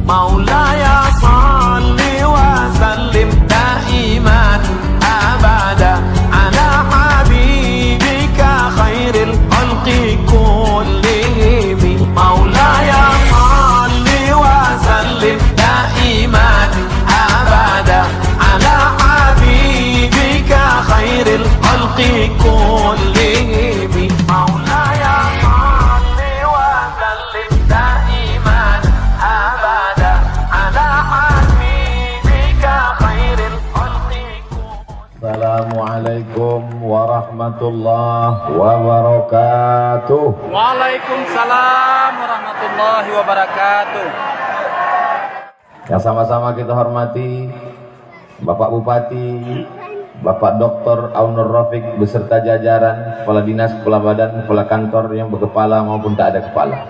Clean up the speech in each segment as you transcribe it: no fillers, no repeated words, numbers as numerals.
مولاي صل وسلم دائما أبدا على حبيبك خير الخلق كلهم مولاي صل وسلم دائما أبدا على حبيبك خير الخلق كلهم مولاي صل وسلم دائما أبدا على حبيبك خير الخلق Assalamualaikum warahmatullahi wabarakatuh. Waalaikumsalam warahmatullahi wabarakatuh. Yang sama-sama kita hormati Bapak Bupati, Bapak Dr. Aunur Rafiq beserta jajaran, kepala dinas, kepala badan, kepala kantor yang berkepala maupun tak ada kepala.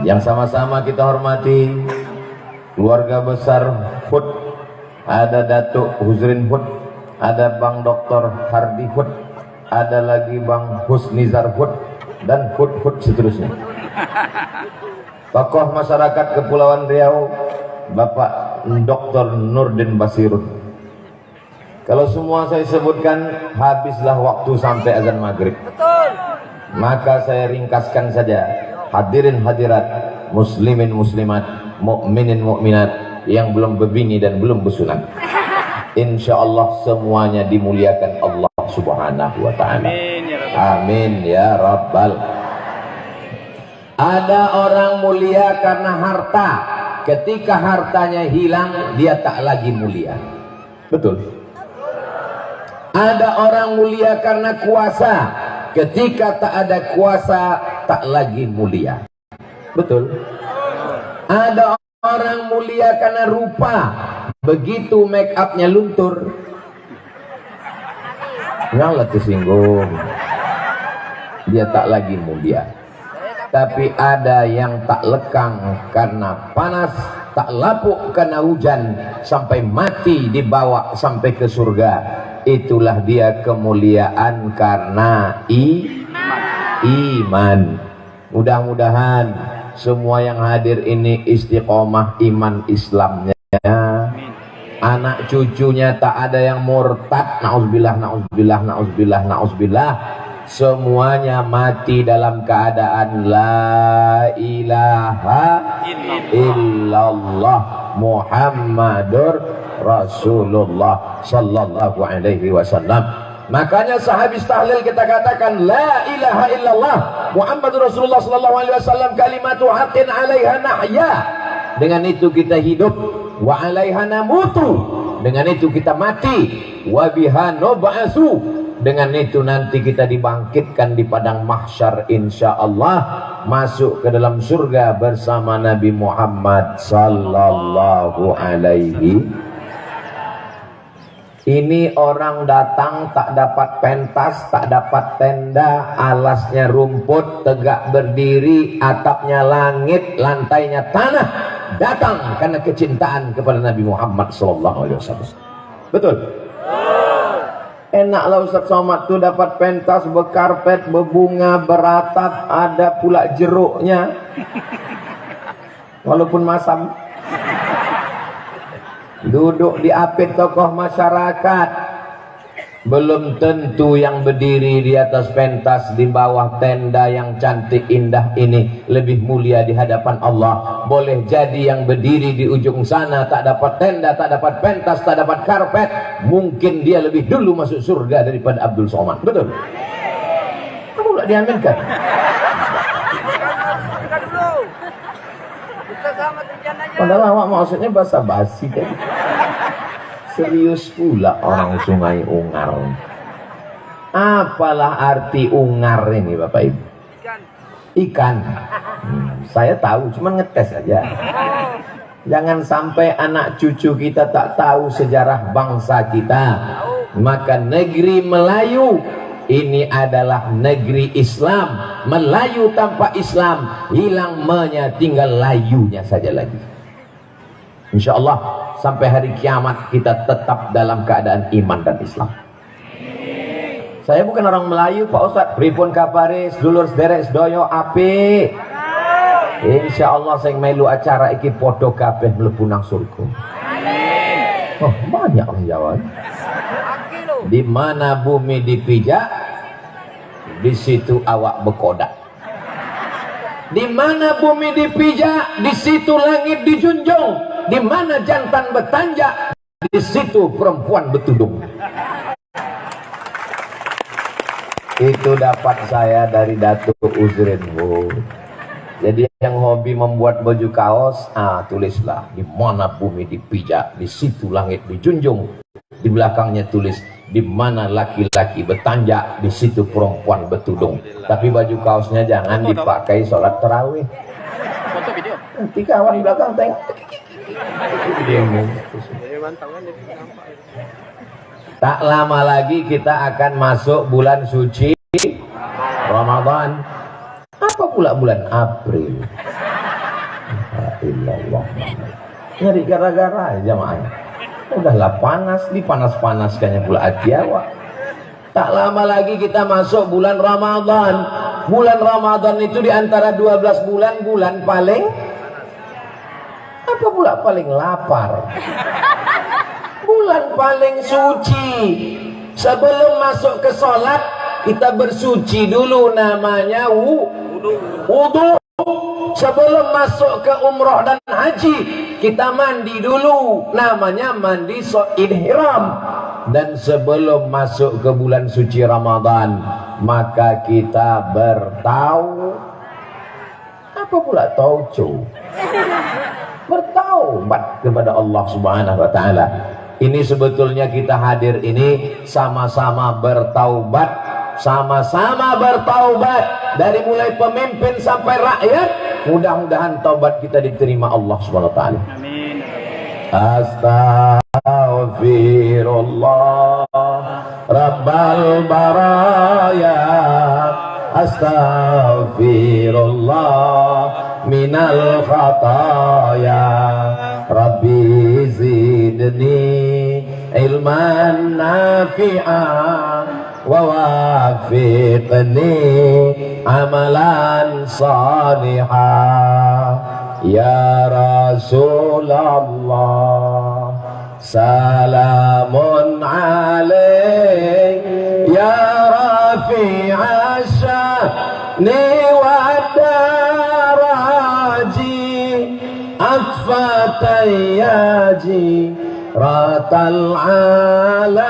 Yang sama-sama kita hormati keluarga besar HUT, ada Datuk Huzrin HUT, ada Bang Dr. Hardi HUT, ada lagi Bang Husnizar HUT, dan HUT seterusnya. Tokoh masyarakat Kepulauan Riau, Bapak Dr. Nurdin Basirun. Kalau semua saya sebutkan, habislah waktu sampai azan maghrib. Maka saya ringkaskan saja. Hadirin hadirat, muslimin muslimat, mukminin mukminat yang belum berbini dan belum bersunat, insya Allah semuanya dimuliakan Allah subhanahu wa ta'ala. Amin ya rabbal. Ada orang mulia karena harta. Ketika hartanya hilang, dia tak lagi mulia. Betul. Ada orang mulia karena kuasa. Ketika tak ada kuasa, tak lagi mulia. Betul. Ada orang mulia karena rupa. Begitu make upnya luntur, nggak tersinggung, dia tak lagi mulia. Tapi ada yang tak lekang karena panas, tak lapuk karena hujan, sampai mati dibawa sampai ke surga. Itulah dia kemuliaan karena iman. Mudah-mudahan semua yang hadir ini istiqomah iman Islamnya. Anak cucunya tak ada yang murtad. Na'udzubillah, na'udzubillah, na'udzubillah, na'udzubillah. Semuanya mati dalam keadaan la ilaha illallah Muhammadur Rasulullah sallallahu alaihi wasallam. Makanya sehabis tahlil kita katakan la ilaha illallah Muhammadur Rasulullah sallallahu alaihi wasallam, kalimatu haqqin 'alaiha nahya. Dengan itu kita hidup, wa 'alaiha namutu. Dengan itu kita mati, wa biha nub'atsu. Dengan itu nanti kita dibangkitkan di padang mahsyar insyaallah, masuk ke dalam surga bersama Nabi Muhammad sallallahu alaihi. Ini orang datang tak dapat pentas, tak dapat tenda, alasnya rumput, tegak berdiri, atapnya langit, lantainya tanah. Datang karena kecintaan kepada Nabi Muhammad sallallahu alaihi wasallam. Betul? Enaklah Ustaz Somad tuh dapat pentas, berkarpet, berbunga, beratap, ada pula jeruknya. Walaupun masam. Duduk di apit tokoh masyarakat. Belum tentu yang berdiri di atas pentas, di bawah tenda yang cantik indah ini lebih mulia di hadapan Allah. Boleh jadi yang berdiri di ujung sana tak dapat tenda, tak dapat pentas, tak dapat karpet, mungkin dia lebih dulu masuk surga daripada Abdul Somad. Betul? Kamu tak diaminkan? Padahal awak maksudnya basa-basi kan? Serius pula orang Sungai Ungar. Apalah arti ungar ini Bapak Ibu? Ikan. Saya tahu, cuma ngetes aja. Jangan sampai anak cucu kita tak tahu sejarah bangsa kita. Maka negeri Melayu ini adalah negeri Islam. Melayu tanpa Islam hilang menya, tinggal layunya saja lagi. Insya Allah sampai hari kiamat kita tetap dalam keadaan iman dan Islam. Saya bukan orang Melayu Pak Ustadz. Pripun kabare sedulur sederek sedoyo apik. Insya Allah saya melu acara iki podo kabeh mlebu nang surga. Oh, banyak orang jawab. Di mana bumi dipijak, di situ awak berkodak. Di mana bumi dipijak, di situ langit dijunjung. Di mana jantan bertanjak, di situ perempuan bertudung. Itu dapat saya dari Datuk Uzrin, Bu. Jadi yang hobi membuat baju kaos, tulislah di mana bumi dipijak, di situ langit dijunjung. Di belakangnya tulis di mana laki-laki bertanjak, di situ perempuan bertudung. Tapi baju kaosnya jangan dipakai sholat tarawih. Foto video. Nanti kawan belakang tengok. Tak lama lagi kita akan masuk bulan suci Ramadan. Apa pula bulan April? Alhamdulillah. Nyari gara-gara jamaah. Udahlah panas, dipanas-panaskannya pula hati awak. Tak lama lagi kita masuk bulan Ramadan. Bulan Ramadan itu di antara 12 bulan, bulan paling apa pula paling lapar? Bulan paling suci. Sebelum masuk ke sholat, kita bersuci dulu, namanya wudu. Sebelum masuk ke umroh dan haji, kita mandi dulu, namanya mandi ihram. Dan sebelum masuk ke bulan suci Ramadan, maka kita bertaubat kepada Allah Subhanahu wa taala. Ini sebetulnya kita hadir ini sama-sama bertaubat, dari mulai pemimpin sampai rakyat. Mudah-mudahan taubat kita diterima Allah Subhanahu wa taala. Amin. Astaghfirullah Rabbal baraya, astaghfirullah minal khataya, Rabbi zidni ilman nafi'an wa wafiqni amalan salihah. Ya Rasulullah salamun alaik, ya rafi'a sya'ni wa daraji, atfatayyaji ratal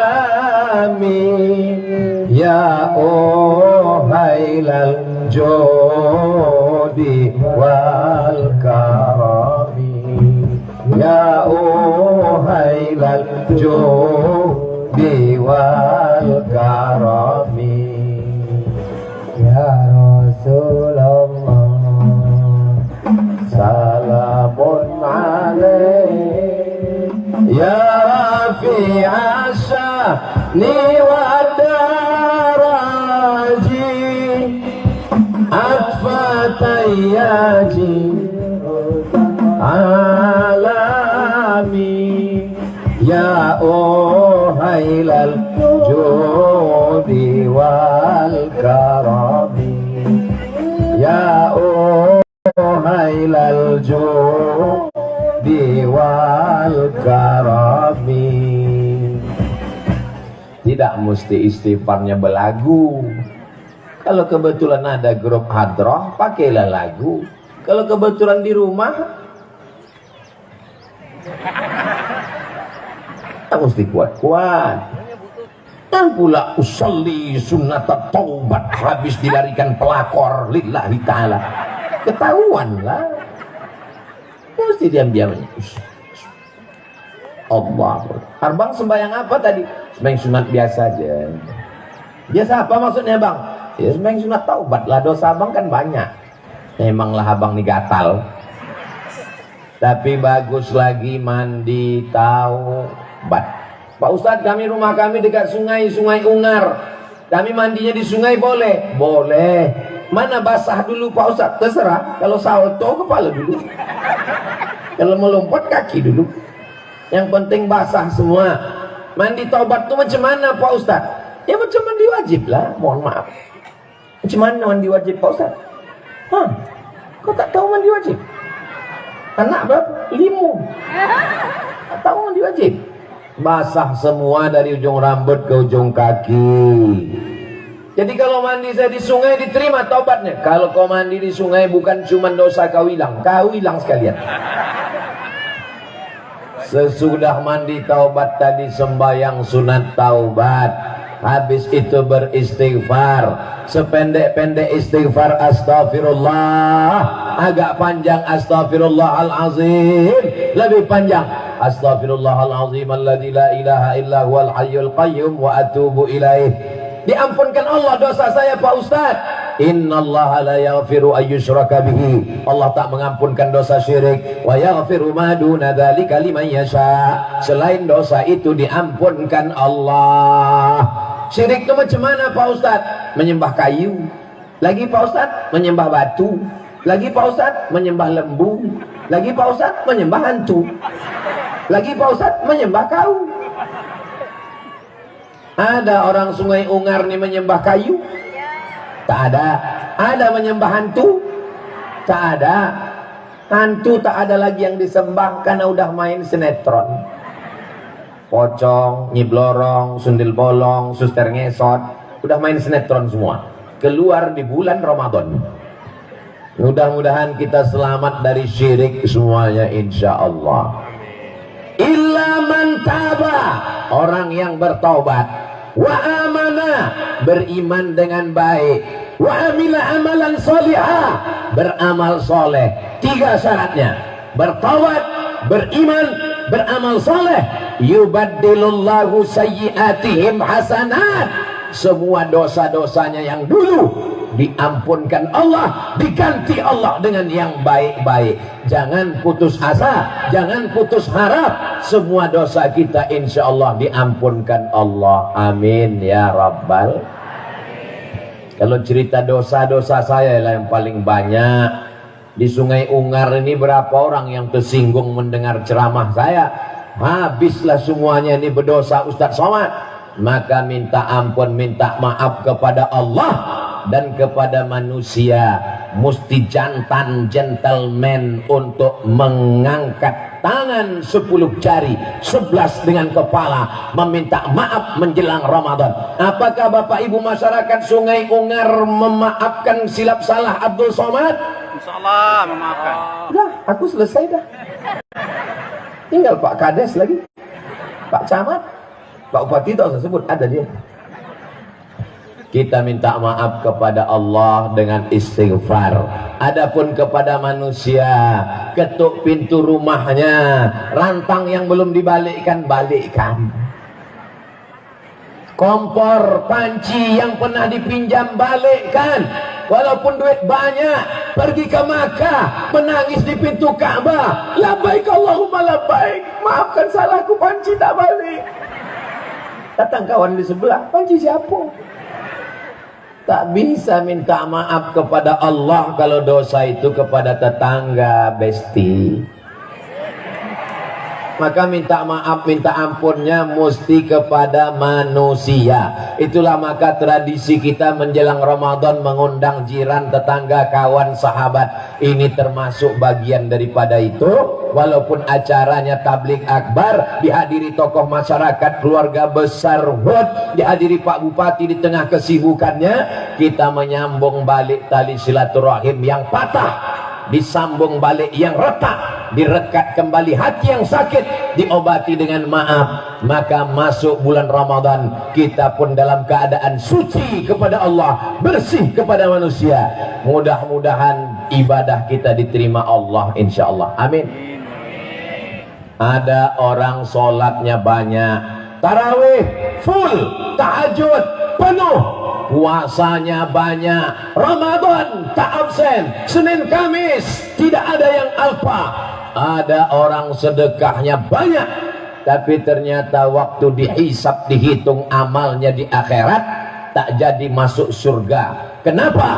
alamin, ya uhailal jodi wal karami, ya uhailal jodi wal karami. Ya Rasulullah salamun alaik, ya rafi'a sya'ni wa daraji, atfatayyaji alami, ya uhailal judi wal karami, ya uhailal judi wal karami. Tidak mesti istighfarnya belagu. Kalau kebetulan ada grup hadroh, pakailah lagu. Kalau kebetulan di rumah, tak mesti kuat-kuat. Dan pula usolli sunnat taubat, habis dilarikan pelakor lillahi ta'ala. Ketahuan lah. Mesti diam-diam. Allah. Abang sembahyang apa tadi? Sembahyang sunat biasa aja. Biasa apa maksudnya bang? Ya sembahyang sunat taubat lah, dosa abang kan banyak. Memanglah abang nih gatal. Tapi bagus lagi mandi taubat. Pak Ustadz, kami rumah kami dekat sungai Ungar. Kami mandinya di sungai boleh? Boleh. Mana basah dulu Pak Ustadz? Terserah. Kalau salto kepala dulu. Kalau melompat kaki dulu. Yang penting basah semua. Mandi taubat itu macam mana Pak Ustadz? Ya macam mandi wajib lah. Mohon maaf. Macam mana mandi wajib Pak Ustadz? Kau tak tahu mandi wajib? Anak berapa? 5. Tak tahu mandi wajib? Basah semua dari ujung rambut ke ujung kaki. Jadi kalau mandi saya di sungai diterima taubatnya. Kalau kau mandi di sungai bukan cuma dosa kau hilang sekalian. Sesudah mandi taubat tadi sembahyang sunat taubat. Habis itu beristighfar. Sependek-pendek istighfar astaghfirullah. Agak panjang astaghfirullahalazim. Lebih panjang astaghfirullahalazim alladzi la ilaha illa huwal hayyul qayyum wa atubu ilaih. Diampunkan Allah dosa saya Pak Ustaz. Innallaha la yaghfiru ayyushraka bihi. Allah tak mengampunkan dosa syirik. Wa yaghfiru ma duna dzalika liman yasha. Selain dosa itu diampunkan Allah. Syirik itu macam mana Pak Ustaz? Menyembah kayu. Lagi Pak Ustaz menyembah batu. Lagi Pak Ustaz menyembah lembu. Lagi Pak Ustaz menyembah hantu. Lagi Pak Ustaz menyembah kau. Ada orang Sungai Ungar nih menyembah kayu? Tak ada. Ada menyembah hantu? Tak ada. Hantu tak ada lagi yang disembah karena udah main sinetron. Pocong, Nyiblorong, Sundil Bolong, Suster Ngesot, udah main sinetron semua. Keluar di bulan Ramadan. Mudah-mudahan kita selamat dari syirik semuanya insya Allah. Illa man taba, orang yang bertaubat. Wa amana, beriman dengan baik. Wa amila amalan solihah, beramal soleh. 3 syaratnya: bertaubat, beriman, beramal soleh. Yubaddilullahu sayyiatihim hasanat. Semua dosa-dosanya yang dulu diampunkan Allah, diganti Allah dengan yang baik-baik. Jangan putus asa, jangan putus harap. Semua dosa kita insya Allah diampunkan Allah. Amin ya Rabbal. Kalau cerita dosa-dosa saya lah yang paling banyak. Di Sungai Ungar ini berapa orang yang tersinggung mendengar ceramah saya? Habislah semuanya ini berdosa Ustadz Somad. Maka minta ampun, minta maaf kepada Allah dan kepada manusia. Mesti jantan gentleman untuk mengangkat tangan 10 jari, 11 dengan kepala, meminta maaf menjelang Ramadan. Apakah Bapak Ibu masyarakat Sungai Ungar memaafkan silap salah Abdul Somad? Insyaallah memaafkan. Dah, aku selesai dah. Tinggal Pak Kades lagi, Pak Camat, Pak Bupati tak usah sebut, ada dia. Kita minta maaf kepada Allah dengan istighfar. Adapun kepada manusia, ketuk pintu rumahnya, rantang yang belum dibalikkan, balikkan. Kompor, panci yang pernah dipinjam, balikkan. Walaupun duit banyak, pergi ke Makkah, menangis di pintu Ka'bah, labbaik Allahumma labbaik, maafkan salahku, panci tak balik. Datang kawan di sebelah, panci siapa? Tak bisa minta maaf kepada Allah kalau dosa itu kepada tetangga, besti. Maka minta maaf, minta ampunnya mesti kepada manusia. Itulah maka tradisi kita menjelang Ramadan mengundang jiran, tetangga, kawan, sahabat. Ini termasuk bagian daripada itu. Walaupun acaranya tabligh akbar, dihadiri tokoh masyarakat, keluarga besar Hud, dihadiri Pak Bupati di tengah kesibukannya, kita menyambung balik tali silaturahim yang patah, disambung balik yang retak, direkat kembali hati yang sakit, diobati dengan maaf. Maka masuk bulan Ramadan, kita pun dalam keadaan suci kepada Allah, bersih kepada manusia. Mudah-mudahan ibadah kita diterima Allah insya Allah. Amin. Ada orang sholatnya banyak, tarawih full, tahajud penuh, puasanya banyak, Ramadan tak absen, Senin Kamis tidak ada yang alfa. Ada orang sedekahnya banyak, tapi ternyata waktu dihisap, dihitung amalnya di akhirat, tak jadi masuk surga. Kenapa?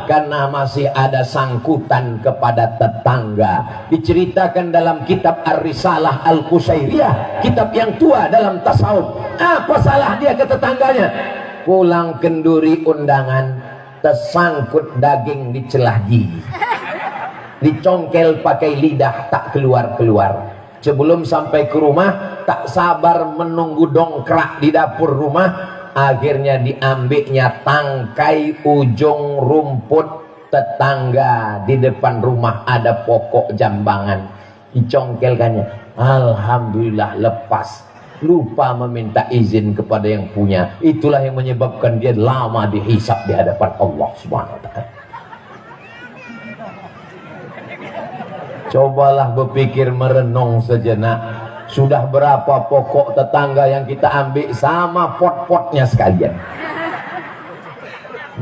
Karena masih ada sangkutan kepada tetangga. Diceritakan dalam kitab Ar-Risalah Al-Qusairiyah, kitab yang tua dalam tasawuf. Apa salah dia ke tetangganya? Pulang kenduri undangan, tersangkut daging di celah gigi. dicongkel pakai lidah tak keluar-keluar. Sebelum sampai ke rumah tak sabar menunggu dongkrak di dapur rumah, akhirnya diambilnya tangkai ujung rumput tetangga. Di depan rumah ada pokok jambangan, dicongkelkannya, alhamdulillah lepas. Lupa meminta izin kepada yang punya. Itulah yang menyebabkan dia lama dihisab di hadapan Allah Subhanahu wa ta'ala. Cobalah berpikir merenung sejenak. Sudah berapa pokok tetangga yang kita ambil sama pot-potnya sekalian?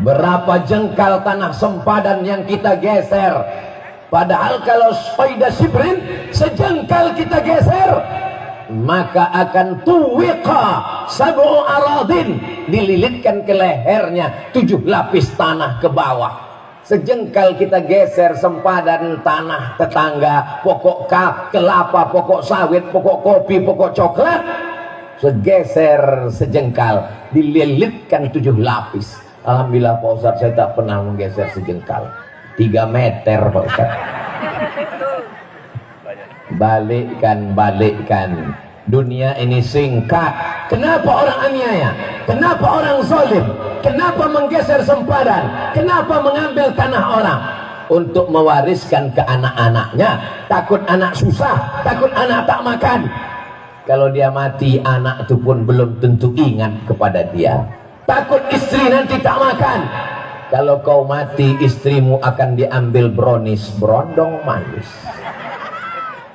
Berapa jengkal tanah sempadan yang kita geser? Padahal kalau soida sibrin, sejengkal kita geser, maka akan tuwiqa sab'u aradin, dililitkan ke lehernya 7 lapis tanah ke bawah. Sejengkal kita geser sempadan tanah tetangga, pokok kelapa, pokok sawit, pokok kopi, pokok coklat, segeser sejengkal, dililitkan 7 lapis. Alhamdulillah Pak Ustadz, saya tak pernah menggeser sejengkal. 3 meter Pak Ustadz. Balikkan. Dunia ini singkat. Kenapa orang aniaya? Kenapa orang zalim? Kenapa menggeser sempadan? Kenapa mengambil tanah orang? Untuk mewariskan ke anak-anaknya. Takut anak susah, takut anak tak makan. Kalau dia mati, anak itu pun belum tentu ingat kepada dia. Takut istri nanti tak makan. Kalau kau mati, istrimu akan diambil brownies, berondong manis.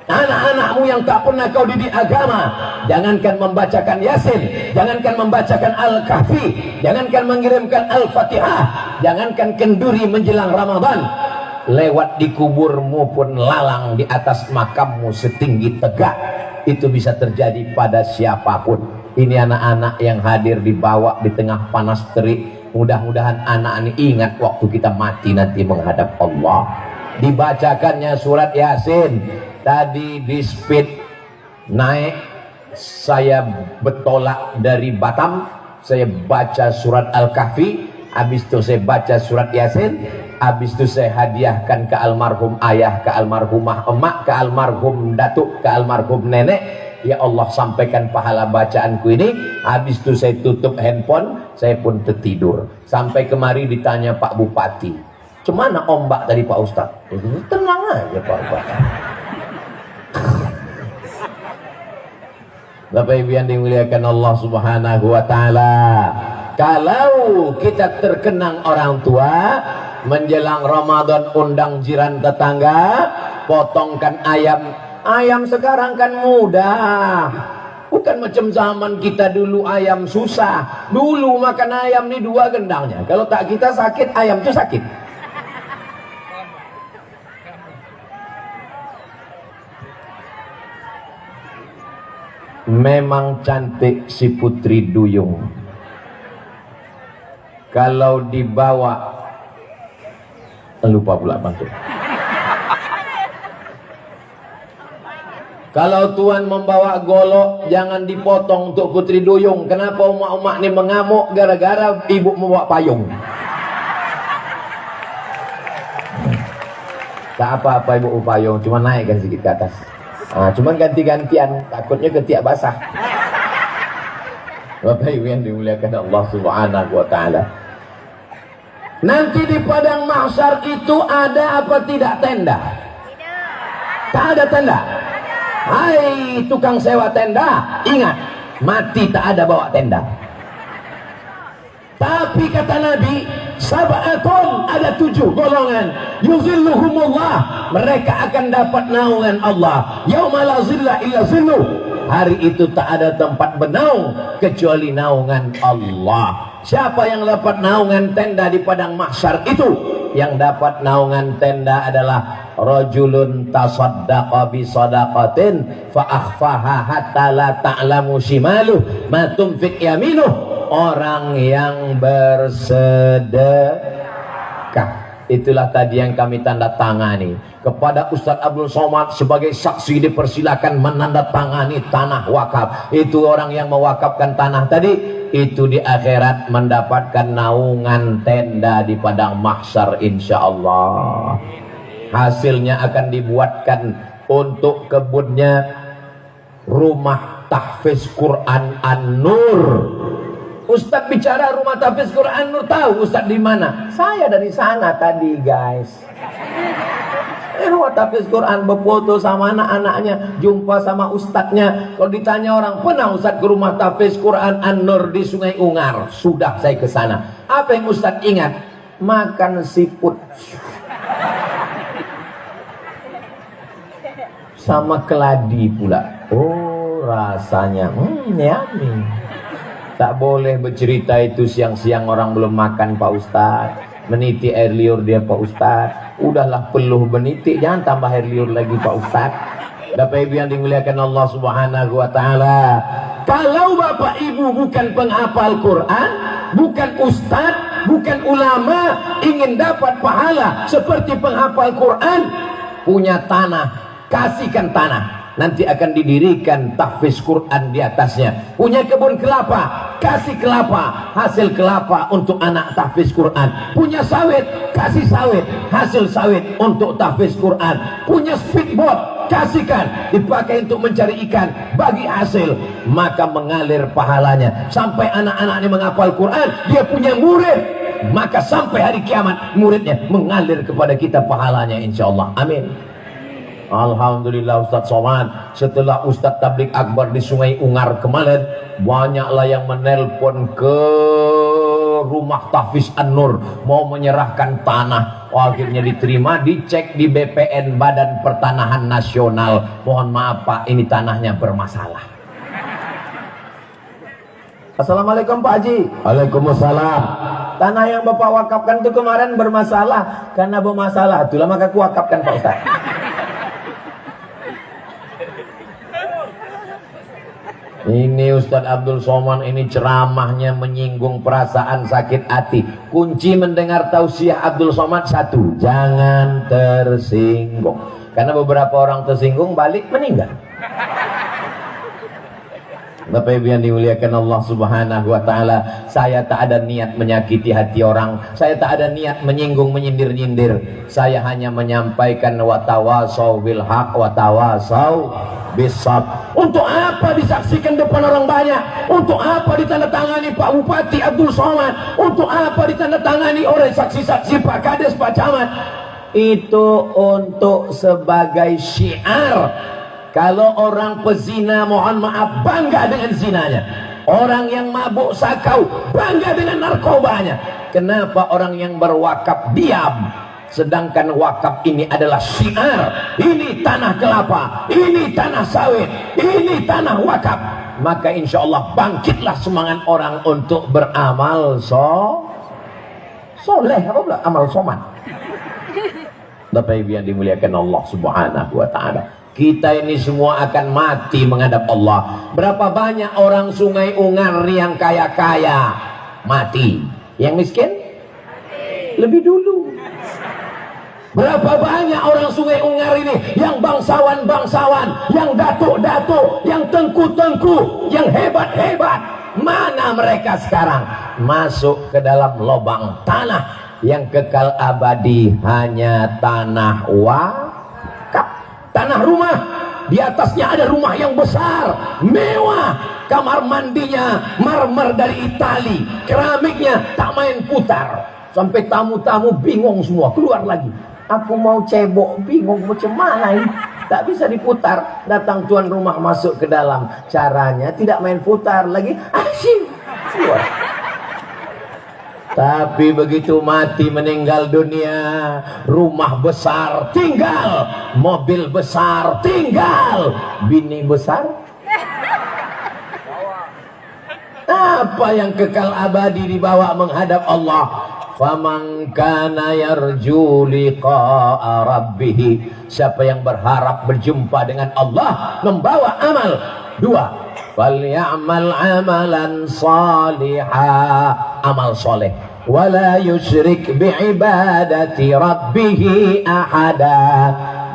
Anak-anakmu yang tak pernah kau didik agama, jangankan membacakan Yasin, jangankan membacakan Al-Kahfi, jangankan mengirimkan Al-Fatihah, jangankan kenduri menjelang Ramadan, lewat di kuburmu pun lalang di atas makammu setinggi tegak. Itu bisa terjadi pada siapapun. Ini anak-anak yang hadir dibawa di tengah panas terik. Mudah-mudahan anak ini ingat waktu kita mati nanti menghadap Allah. Dibacakannya surat Yasin. Tadi di speed naik, saya bertolak dari Batam, saya baca surat Al-Kahfi, habis itu saya baca surat Yasin, habis itu saya hadiahkan ke almarhum ayah, ke almarhumah emak, ke almarhum datuk, ke almarhum nenek. Ya Allah, sampaikan pahala bacaanku ini. Habis itu saya tutup handphone, saya pun tertidur. Sampai kemari ditanya Pak Bupati, "Cemana ombak tadi Pak Ustadz?" "Tenang aja Pak Bupati." Bapak Ibu yang dimuliakan Allah Subhanahu wa ta'ala, kalau kita terkenang orang tua, menjelang Ramadan undang jiran tetangga, potongkan ayam. Ayam sekarang kan mudah, bukan macam zaman kita dulu ayam susah. Dulu makan ayam ni 2 gendangnya, kalau tak kita sakit, ayam tu sakit. Memang cantik si Putri Duyung. Kalau dibawa, lupa pula bantu. Kalau Tuhan membawa golok, jangan dipotong untuk Putri Duyung. Kenapa umat-umat ini mengamuk? Gara-gara ibu membawa payung. Tak apa-apa ibu payung, cuma naikkan sedikit ke atas. Cuman ganti-gantian, takutnya ketiak basah. Bapak Ibu yang dimuliakan Allah Subhanahu wa ta'ala, nanti di padang mahsyar itu ada apa tidak tenda? Tak ada tenda. Hai tukang sewa tenda, ingat, mati tak ada bawa tenda. Tapi kata Nabi, sab'atun, ada 7 golongan, yuzilluhumullah, mereka akan dapat naungan Allah. Yauma la zilla illa zilluh, hari itu tak ada tempat bernaung kecuali naungan Allah. Siapa yang dapat naungan tenda di padang mahsyar itu? Yang dapat naungan tenda adalah rajulun tasaddaqa bi sadaqatin fa akhfaha hatta la ta'lamu shimaluh ma tunfiq yaminuh. Orang yang bersedekah. Itulah tadi yang kami tanda tangani. Kepada Ustadz Abdul Somad sebagai saksi dipersilakan menandatangani tanah wakaf. Itu orang yang mewakafkan tanah tadi, itu di akhirat mendapatkan naungan tenda di padang mahsyar insyaallah. hasilnya akan dibuatkan untuk kebunnya rumah tahfiz Quran An-Nur. Ustadz bicara rumah tahfiz Quran An-Nur, tahu Ustadz di mana? Saya dari sana tadi, guys. Rumah tahfiz Quran, berfoto sama anak-anaknya, jumpa sama ustadznya. Kalau ditanya orang, pernah Ustadz ke rumah tahfiz Quran An-Nur di Sungai Ungar? Sudah, saya ke sana. Apa yang Ustadz ingat? Makan siput sama keladi pula. Oh, rasanya yummy. Tak boleh bercerita itu siang-siang orang belum makan, Pak Ustadz. Meniti air liur dia, Pak Ustadz. Udahlah peluh benitik, jangan tambah air liur lagi, Pak Ustadz. Bapak Ibu yang dimuliakan Allah Subhanahu wa taala, kalau Bapak Ibu bukan penghafal Quran, bukan ustadz, bukan ulama, ingin dapat pahala seperti penghafal Quran, punya tanah, kasihkan tanah. Nanti akan didirikan tahfiz Quran di atasnya. Punya kebun kelapa, kasih kelapa, hasil kelapa untuk anak tahfiz Quran. Punya sawit, kasih sawit, hasil sawit untuk tahfiz Quran. Punya speedboat, kasihkan, dipakai untuk mencari ikan, bagi hasil, maka mengalir pahalanya sampai anak-anaknya menghafal Quran. Dia punya murid, maka sampai hari kiamat muridnya mengalir kepada kita pahalanya, insyaallah. Amin. Alhamdulillah Ustadz Somad, setelah Ustadz Tablik Akbar di Sungai Ungar kemarin, banyaklah yang menelpon ke rumah tahfiz An-Nur mau menyerahkan tanah. Akhirnya diterima, dicek di BPN, Badan Pertanahan Nasional. Mohon maaf Pak, ini tanahnya bermasalah. Assalamualaikum Pak Haji. Waalaikumsalam. Tanah yang Bapak wakafkan itu kemarin bermasalah. Karena bermasalah, itulah maka aku wakafkan Pak Ustadz. Ini Ustadz Abdul Somad ini ceramahnya menyinggung perasaan sakit hati. Kunci mendengar tausiah Abdul Somad satu, jangan tersinggung. Karena beberapa orang tersinggung balik meninggal. Bapak Ibu yang dimuliakan Allah Subhanahu wa taala, saya tak ada niat menyakiti hati orang, saya tak ada niat menyinggung, menyindir-nyindir. Saya hanya menyampaikan wa tawasau bil haq wa tawasau bisab. Untuk apa disaksikan depan orang banyak? Untuk apa ditandatangani Pak Bupati Abdul Somad? Untuk apa ditandatangani oleh saksi-saksi Pak Kades, Pak Camat? Itu untuk sebagai syiar. Kalau orang pezina, mohon maaf, bangga dengan zinanya. Orang yang mabuk sakau, bangga dengan narkobanya. Kenapa orang yang berwakaf diam? Sedangkan wakaf ini adalah syiar. Ini tanah kelapa, ini tanah sawit, ini tanah wakaf. Maka insya Allah bangkitlah semangat orang untuk beramal soleh. Apa pula amal soman? Bapak Ibu yang dimuliakan Allah Subhanahu wa ta'ala, kita ini semua akan mati menghadap Allah. Berapa banyak orang Sungai Ungar yang kaya-kaya mati, yang miskin lebih dulu. Berapa banyak orang Sungai Ungar ini yang bangsawan-bangsawan, yang datuk-datuk, yang tengku-tengku, yang hebat-hebat, mana mereka sekarang? Masuk ke dalam lubang tanah. Yang kekal abadi hanya tanah wakaf. Tanah rumah, di atasnya ada rumah yang besar, mewah, kamar mandinya marmer dari Itali, keramiknya tak main putar, sampai tamu-tamu bingung semua, keluar lagi. Aku mau cebok, bingung macam mana ini, tak bisa diputar. Datang tuan rumah masuk ke dalam, caranya tidak main putar lagi, asyik keluar. Tapi begitu mati meninggal dunia, rumah besar tinggal, mobil besar tinggal, bini besar. Apa yang kekal abadi dibawa menghadap Allah? Faman kana yarju liqa'a rabbih, siapa yang berharap berjumpa dengan Allah, membawa amal. Dua, falyamal amalan salihah, amal soleh, wala yusyrik biibadati rabbih ahada,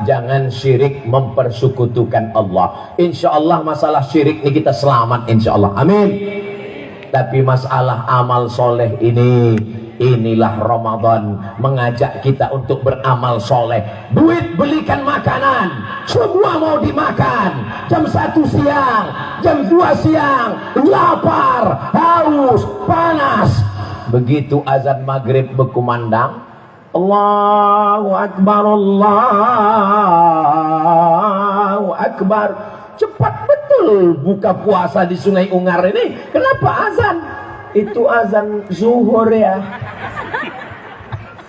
jangan syirik mempersekutukan Allah. Insya Allah masalah syirik ini kita selamat, insya Allah, amin. Tapi masalah amal soleh ini Inilah Ramadan mengajak kita untuk beramal soleh. Duit belikan makanan, semua mau dimakan. Jam 1 siang, jam 2 siang, lapar, haus, panas. Begitu azan maghrib berkumandang, Allahu Akbar, Allahu Akbar. Cepat betul buka puasa di Sungai Ungar ini. Kenapa azan? Itu azan zuhur ya.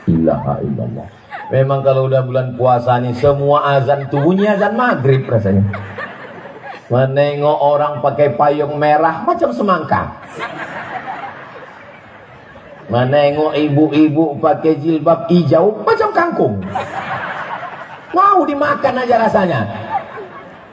Ilaha illallah. Memang kalau udah bulan puasa nih semua azan tuh bunyi azan maghrib rasanya. Menengok orang pakai payung merah macam semangka. Menengok ibu-ibu pakai jilbab hijau macam kangkung. Mau dimakan aja rasanya.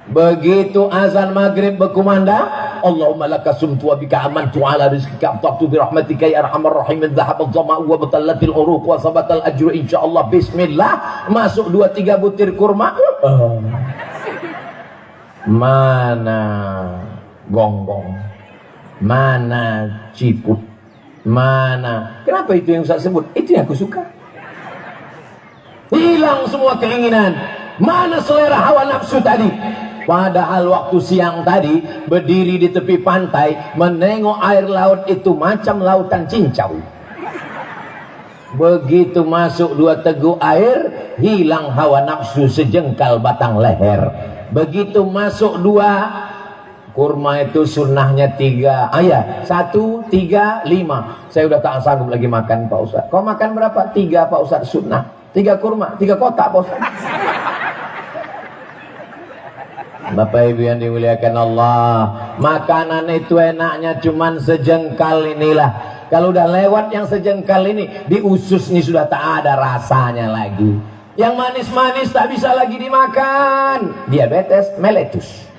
Begitu azan maghrib berkumandang, Allahumma laka sumtu wa bika amantu ala rizqika abtaqtu bi rahmatika ya arhamar rahimin, dhahabat dhama'u wa batallatil uruq wa sabatal ajru insyaallah. Bismillah, masuk 2-3 butir kurma. Mana gonggong, mana ciput, mana. Kenapa itu yang Ustaz sebut? Itu yang aku suka. Hilang semua keinginan. Mana selera hawa nafsu tadi? Padahal waktu siang tadi berdiri di tepi pantai menengok air laut itu macam lautan cincau. Begitu masuk 2 teguk air, hilang hawa nafsu sejengkal batang leher. Begitu masuk 2 kurma itu sunnahnya 3 ayat, 1, 3, 5. Saya udah tak sanggup lagi makan Pak Ustaz. Kau makan berapa? 3 Pak Ustaz, sunnah 3 kurma, 3 kotak Pak Ustaz. Bapak Ibu yang dimuliakan Allah, makanan itu enaknya cuman sejengkal inilah. Kalau udah lewat yang sejengkal ini, di usus nih sudah tak ada rasanya lagi. Yang manis-manis tak bisa lagi dimakan, diabetes meletus.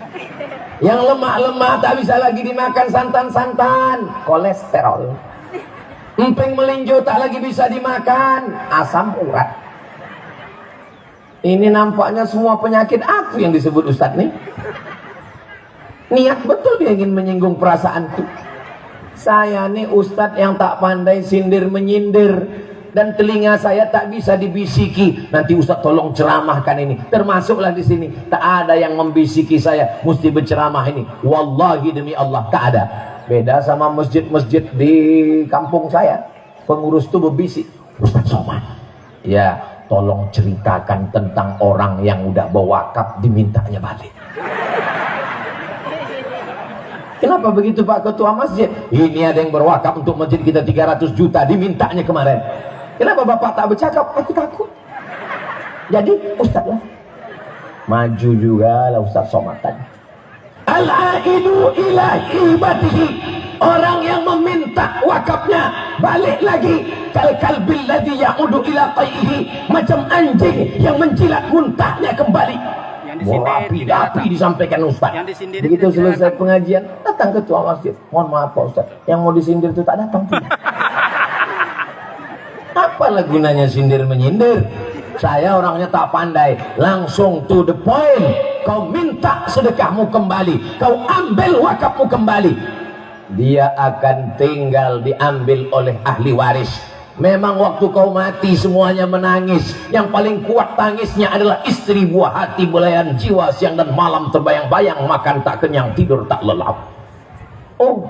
Yang lemak-lemak tak bisa lagi dimakan, santan-santan, kolesterol. Emping melinjo tak lagi bisa dimakan, asam urat. Ini nampaknya semua penyakit aku yang disebut Ustadz nih. Niat betul dia ingin menyinggung perasaanku. Saya nih Ustadz yang tak pandai sindir menyindir, dan telinga saya tak bisa dibisiki. Nanti Ustadz tolong ceramahkan ini. Termasuklah di sini. Tak ada yang membisiki saya mesti berceramah ini. Wallahi demi Allah tak ada. Beda sama masjid-masjid di kampung saya. Pengurus tuh berbisik, Ustadz Somad, ya tolong ceritakan tentang orang yang udah berwakaf dimintanya balik. Kenapa begitu Pak Ketua Masjid? Ini ada yang berwakaf untuk masjid kita 300 juta dimintanya kemarin. Kenapa Bapak tak bercakap? Aku takut. Jadi Ustaz lah. Maju juga lah Ustaz Somad tadi. Al-aidu ila ibadihi. Orang yang meminta wakafnya balik lagi. Kal-kalbil ladzi ya'udu ila qayhi. Macam anjing yang menjilat muntahnya kembali. Berapi-api disampaikan Ustaz. Begitu selesai pengajian, datang ketua masjid. Mohon maaf Pak Ustaz, yang mau disindir itu tak datang. Apalah gunanya sindir menyindir? Saya orangnya tak pandai, langsung to the point. Kau minta sedekahmu kembali, kau ambil wakafmu kembali, dia akan tinggal diambil oleh ahli waris. Memang waktu kau mati semuanya menangis. Yang paling kuat tangisnya adalah istri, buah hati, belayan jiwa, siang dan malam terbayang-bayang, makan tak kenyang, tidur tak lelap. Oh,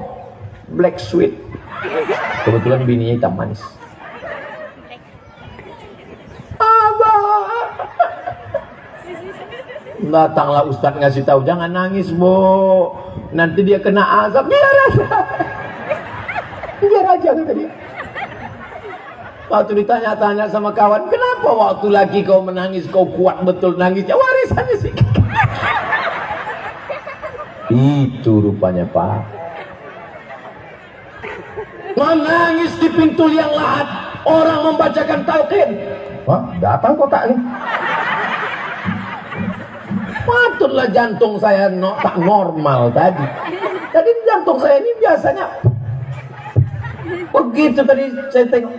black sweet. Kebetulan bininya hitam manis. Abah. Datanglah Ustadz ngasih tahu, jangan nangis Bu, nanti dia kena azab. Biar aja, biar aja kata dia. Waktu ditanya-tanya sama kawan, kenapa waktu lagi kau menangis, kau kuat betul nangisnya? Warisannya sih. Itu rupanya Pak. Menangis di pintu yang lahat, orang membacakan talqin. Wah, datang kotak nih. Patutlah jantung saya tak normal tadi. Tadi jantung saya ini biasanya begitu, tadi saya tengok.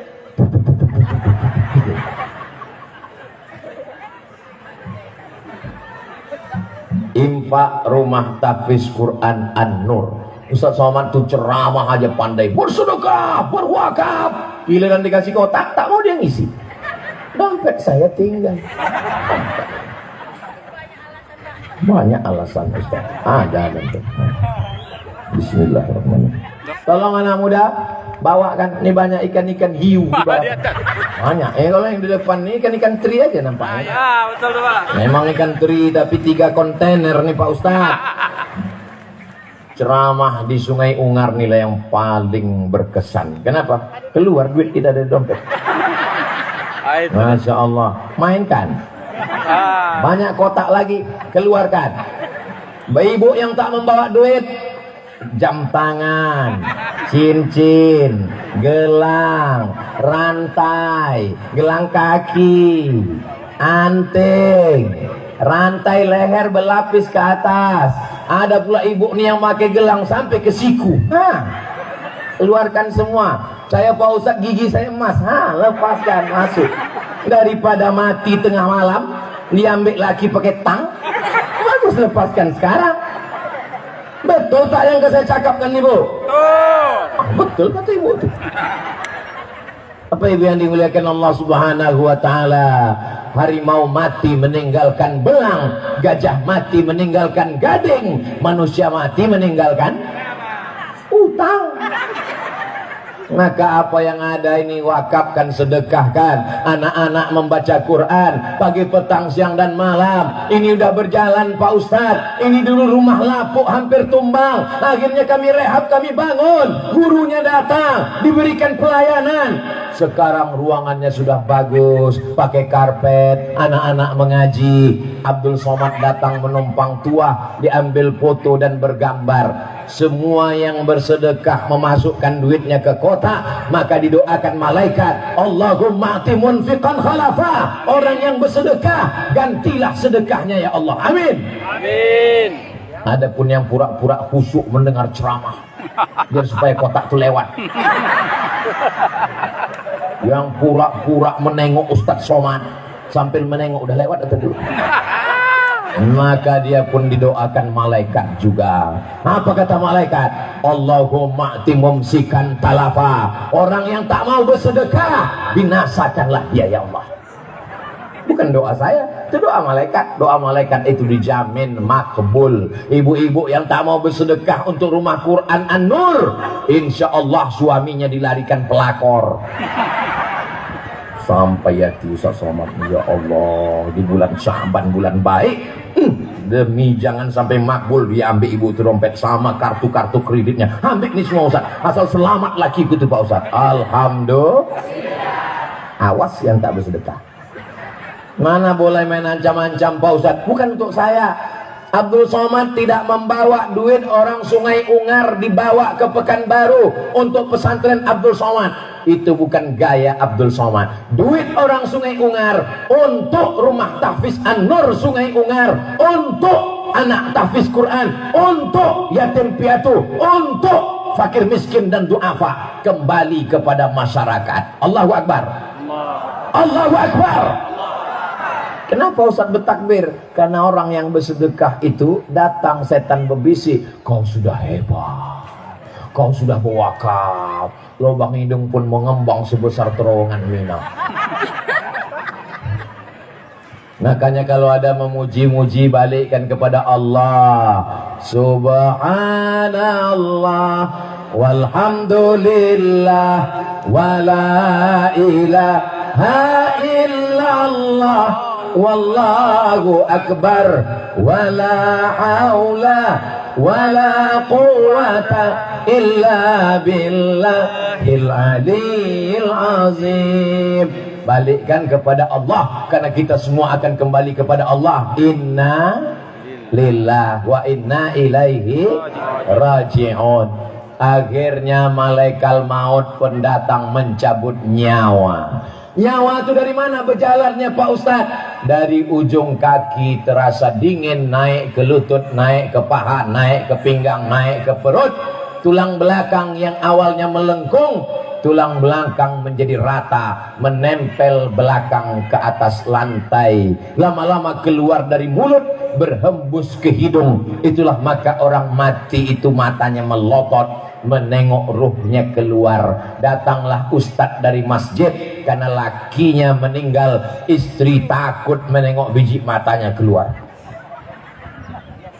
Infak rumah tahfiz Quran An-Nur Ustaz Somad tuh ceramah aja pandai, bersedekah, berwakaf. Giliran dikasih kotak, tak mau dia ngisi. Dompet saya tinggal. Banyak alasan Ustaz. Ada. Bismillahirrahmanirrahim. Tolong anak muda, bawakan. Ini banyak ikan-ikan hiu. Banyak. Kalau yang di depan ini ikan-ikan teri aja nampaknya. Ya, betul tuh Pak. Memang ikan teri tapi 3 kontainer nih Pak Ustaz. Ceramah di Sungai Ungar nilai yang paling berkesan. Kenapa? Keluar duit kita dari dompet. Masya Allah. Mainkan. Banyak kotak lagi. Keluarkan. Ibu yang tak membawa duit, jam tangan, cincin, gelang, rantai, gelang kaki, anting, rantai leher berlapis ke atas. Ada pula ibu nih yang pakai gelang sampai ke siku. Keluarkan semua. Saya Pak Ustadz, gigi saya emas. Lepaskan, masuk. Daripada mati tengah malam, diambil lagi pakai tang. Bagus, lepaskan sekarang. Betul tak yang saya cakapkan ibu? Betul kata ibu tuh. Apa ibu yang dimuliakan Allah Subhanahu wa taala? Harimau mati meninggalkan belang, gajah mati meninggalkan gading, manusia mati meninggalkan utang. Maka apa yang ada ini wakafkan, sedekahkan. Anak-anak membaca Quran pagi, petang, siang dan malam. Ini udah berjalan Pak Ustadz. Ini dulu rumah lapuk hampir tumbang. Akhirnya kami rehab, kami bangun. Gurunya datang, diberikan pelayanan. Sekarang ruangannya sudah bagus, pakai karpet, anak-anak mengaji. Abdul Somad datang menumpang tuah, diambil foto dan bergambar. Semua yang bersedekah memasukkan duitnya ke kotak, maka didoakan malaikat, Allahumma ati munfiqan khalafa. Orang yang bersedekah, gantilah sedekahnya ya Allah. Amin. Amin. Adapun yang pura-pura khusyuk mendengar ceramah, biar supaya kotak itu lewat. Yang pura-pura menengok Ustadz Somad, sambil menengok udah lewat atau dulu, maka dia pun didoakan malaikat juga. Apa kata malaikat? Allahumma ati mumsikan talafa. Orang yang tak mau bersedekah, binasakanlah dia ya Allah. Bukan doa saya, itu doa malaikat. Doa malaikat itu dijamin makbul. Ibu-ibu yang tak mau bersedekah untuk rumah Quran An-Nur, insya Allah suaminya dilarikan pelakor. Sampai hati Ustaz Somad, ya Allah, di bulan Syaban, bulan baik, demi jangan sampai makbul, dia ambil ibu itu dompet sama kartu-kartu kreditnya. Ambil nih semua Ustaz, asal selamat lagi gitu Pak Ustaz. Alhamdulillah. Awas yang tak bersedekah. Mana boleh main ancam-ancam Pak Ustaz. Bukan untuk saya. Abdul Somad tidak membawa duit orang Sungai Ungar dibawa ke Pekanbaru untuk pesantren Abdul Somad. Itu bukan gaya Abdul Somad. Duit orang Sungai Ungar untuk rumah tahfiz An-Nur Sungai Ungar, untuk anak tahfiz Quran, untuk yatim piatu, untuk fakir miskin dan duafa, kembali kepada masyarakat. Allahu Akbar. Allahu Akbar. Kenapa Ustaz bertakbir? Karena orang yang bersedekah itu datang setan berbisik, kau sudah hebat, kau sudah berwakaf, lubang hidung pun mengembang sebesar terowongan Mina. Makanya kalau ada memuji-muji, balikkan kepada Allah. Subhanallah walhamdulillah wala ilaha illallah wallahu akbar wala haula wala quwwata illa billahil aliyil azim. Balikkan kepada Allah, karena kita semua akan kembali kepada Allah. Inna lillah wa inna ilaihi raji'un. Akhirnya malaikat maut pendatang mencabut nyawa. Nyawa itu dari mana berjalannya Pak Ustadz? Dari ujung kaki terasa dingin, naik ke lutut, naik ke paha, naik ke pinggang, naik ke perut. Tulang belakang yang awalnya melengkung tulang belakang menjadi rata, menempel belakang ke atas lantai, lama-lama keluar dari mulut, berhembus ke hidung. Itulah maka orang mati itu matanya melotot, menengok ruhnya keluar. Datanglah ustadz dari masjid karena lakinya meninggal, istri takut menengok biji matanya keluar.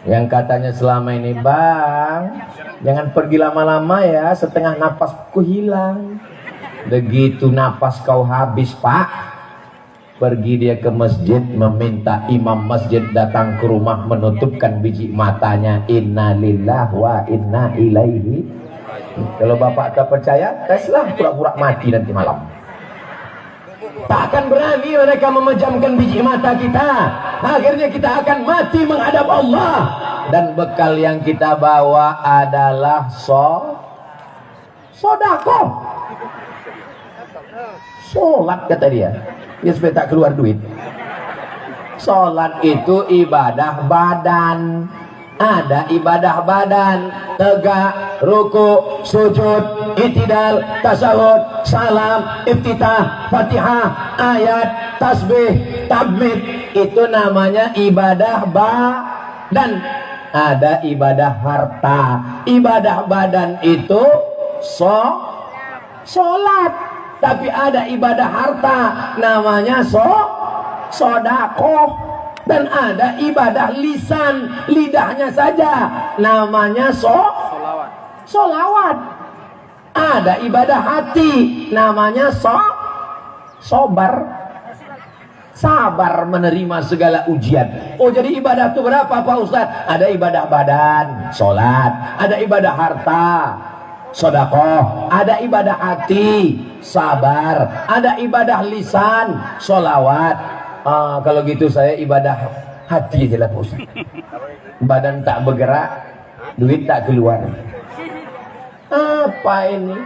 Yang katanya selama ini, bang, jangan pergi lama-lama ya, setengah napasku hilang. Begitu napas kau habis, pak, pergi dia ke masjid, meminta imam masjid datang ke rumah, menutupkan biji matanya. Innalillahi wa inna ilaihi. Kalau bapak tak percaya, teslah pura-pura mati nanti malam. Tak akan berani mereka memejamkan biji mata kita. Akhirnya kita akan mati menghadap Allah. Dan bekal yang kita bawa adalah sodako. Sholat kata dia. Dia supaya tak keluar duit. Sholat itu ibadah badan. Ada ibadah badan, tegak, ruku, sujud, itidal, tasawuf, salam, iftitah, fatihah, ayat, tasbih, tahmid. Itu namanya ibadah badan. Ada ibadah harta. Ibadah badan itu sholat. Tapi ada ibadah harta, namanya sodakoh. Dan ada ibadah lisan, lidahnya saja, namanya solawat. Ada ibadah hati, namanya sabar menerima segala ujian. Oh, jadi ibadah itu berapa Pak Ustaz? Ada ibadah badan, sholat. Ada ibadah harta, sodakoh. Ada ibadah hati, sabar. Ada ibadah lisan, solawat. Kalau gitu saya ibadah hati aja lah Pak Ustaz. Badan tak bergerak, duit tak keluar. Apa ini?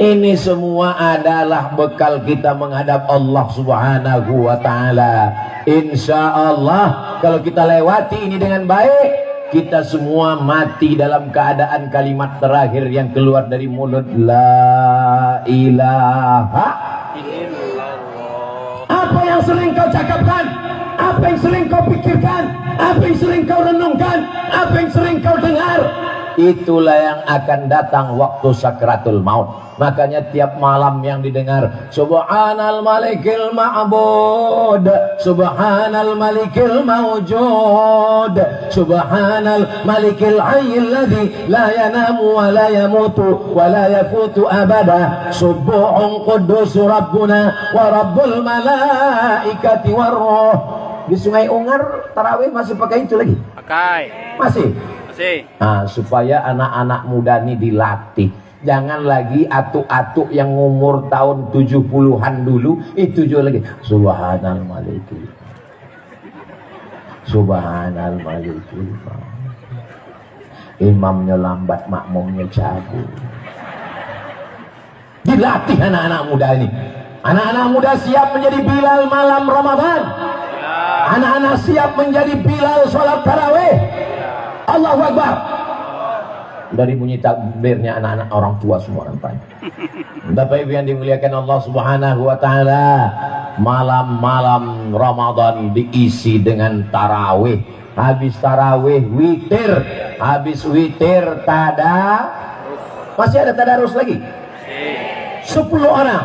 Ini semua adalah bekal kita menghadap Allah Subhanahu wa ta'ala. Insya Allah kalau kita lewati ini dengan baik, kita semua mati dalam keadaan kalimat terakhir yang keluar dari mulut, la ilaha. Apa yang sering kau cakapkan, apa yang sering kau pikirkan, apa yang sering kau renungkan, apa yang sering kau dengar, itulah yang akan datang waktu sakratul maut. Makanya tiap malam yang didengar, Subhanal Malikil Ma'bud, Subhanal Malikil Mawjud, Subhanal Malikil Hayyil Ladzi la yanamu wa la yamutu wa la yafutu abada, Subuhun Quddus Rabbuna wa Rabbul Malaikati Warruh. Di Sungai Ungar tarawih masih pakai itu lagi? Pakai. Masih? Masih. Supaya anak-anak muda ini dilatih. Jangan lagi atuk-atuk yang umur tahun 70-an dulu itu juga lagi Subhanal Malikil, Subhanal Malikil. Imamnya lambat, makmumnya cabut. Dilatih anak-anak muda ini. Anak-anak muda siap menjadi Bilal malam Ramadan. Anak-anak siap menjadi Bilal sholat tarawih. Allahu Akbar. Dari bunyi takbirnya anak-anak orang tua semua nampaknya. Bapak Ibu yang dimuliakan Allah Subhanahu wa ta'ala, malam-malam Ramadan diisi dengan tarawih. Habis tarawih witir, habis witir masih ada tadarus lagi. 10 orang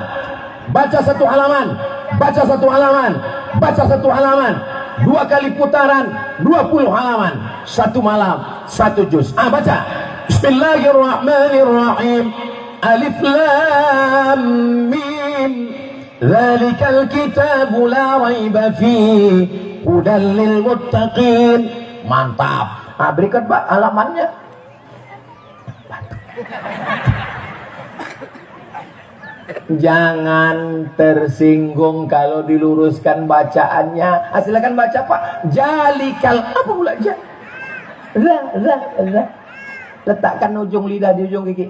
baca satu halaman, baca satu halaman, baca satu halaman, 2 kali putaran 20 halaman, satu malam 1 juz. Baca Bismillahirrahmanirrahim. Alif Lam Mim. Dzalikal kitabu la raiba fihi hudan lil muttaqin. Mantap. Berikan Pak halamannya. Jangan tersinggung kalau diluruskan bacaannya. Silakan baca Pak. Jalikal, apa pula ja? Letakkan ujung lidah di ujung gigi.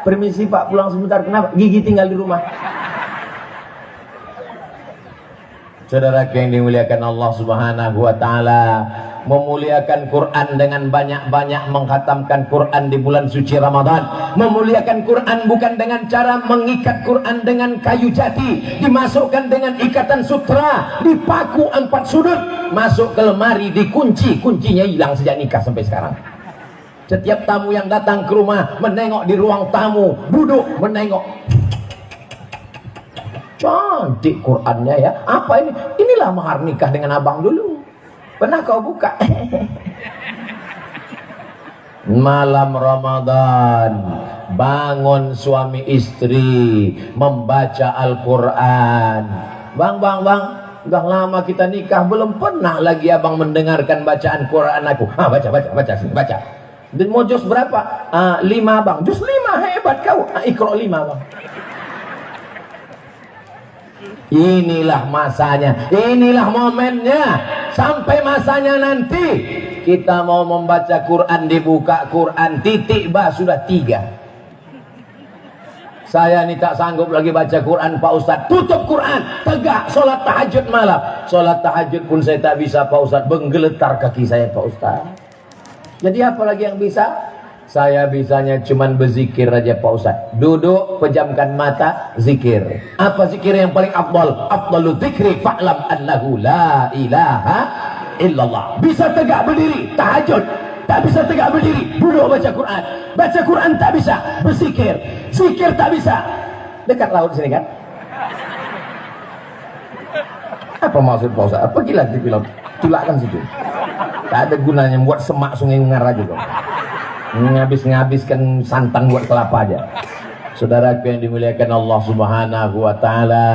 Permisi Pak, pulang sebentar. Kenapa? Gigi tinggal di rumah. Saudara yang dimuliakan Allah Subhanahu wa taala, memuliakan Quran dengan banyak-banyak mengkhatamkan Quran di bulan suci Ramadan. Memuliakan Quran bukan dengan cara mengikat Quran dengan kayu jati, dimasukkan dengan ikatan sutra, dipaku 4 sudut, masuk ke lemari, dikunci, kuncinya hilang sejak nikah sampai sekarang. Setiap tamu yang datang ke rumah menengok di ruang tamu, duduk menengok. Cantik Qurannya ya. Apa ini? Inilah mahar nikah dengan abang dulu. Pernah kau buka? Malam Ramadan, bangun suami istri membaca Al-Quran. Bang, udah lama kita nikah, belum pernah lagi abang mendengarkan bacaan Quran aku. Baca sini, baca. Dan mau juz berapa? 5 bang. Juz 5, hebat kau. Iqra 5 bang. Inilah masanya, inilah momennya. Sampai masanya nanti kita mau membaca Quran, dibuka Quran, titik sudah 3. Saya ini tak sanggup lagi baca Quran Pak Ustadz. Tutup Quran, tegak, sholat tahajud malam. Sholat tahajud pun saya tak bisa Pak Ustadz, menggeletar kaki saya Pak Ustadz. Jadi apa lagi yang bisa? Saya bisanya cuman berzikir aja Pak Ustadz. Duduk, pejamkan mata, zikir. Apa zikir yang paling afdal? Afdalu dzikri fa'lam annahu la ilaha illallah. Bisa tegak berdiri, tahajud. Tak bisa tegak berdiri, duduk baca Quran. Baca Quran tak bisa, berzikir. Zikir tak bisa. Dekat laut sini kan? Apa maksud Pak Ustadz? Pergilah di laut, tulakkan situ. Tak ada gunanya buat semak sungai Ungar aja dong. Ngabiskan santan buat kelapa aja. Saudaraku yang dimuliakan Allah Subhanahu wa taala,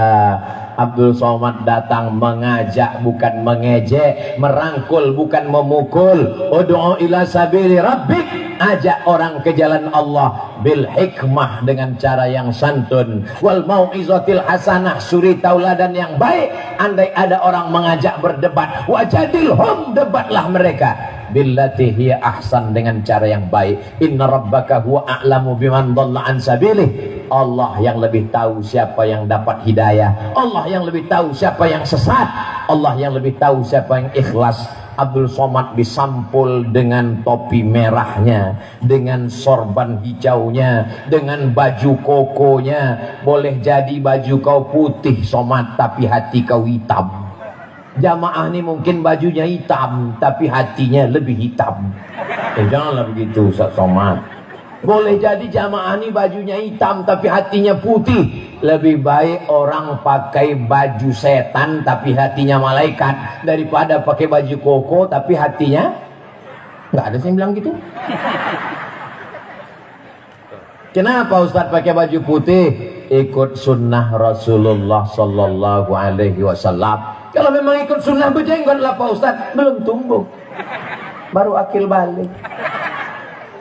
Abdul Somad datang mengajak bukan mengejek, merangkul bukan memukul. Ud'u ila sabili rabbik, ajak orang ke jalan Allah bil hikmah, dengan cara yang santun, wal mau'izatil hasanah, suri tauladan yang baik. Andai ada orang mengajak berdebat, wajadilhum, debatlah mereka billati hiya ahsan, dengan cara yang baik. Inna rabbaka huwa a'lamu biman dhalla an sabilih. Allah yang lebih tahu siapa yang dapat hidayah, Allah yang lebih tahu siapa yang sesat, Allah yang lebih tahu siapa yang ikhlas. Abdul Somad disampul dengan topi merahnya, dengan sorban hijaunya, dengan baju kokonya. Boleh jadi baju kau putih Somad, tapi hati kau hitam. Jamaah ini mungkin bajunya hitam, tapi hatinya lebih hitam. Janganlah begitu Ustaz Somad. Boleh jadi jamaah ini bajunya hitam, tapi hatinya putih. Lebih baik orang pakai baju setan, tapi hatinya malaikat, daripada pakai baju koko, tapi hatinya nggak ada yang bilang gitu. Kenapa Ustaz pakai baju putih? Ikut sunnah Rasulullah Sallallahu Alaihi Wasallam. Kalau memang ikut sunnah berjenggot lah Pak Ustaz, belum tumbuh, baru akil balik.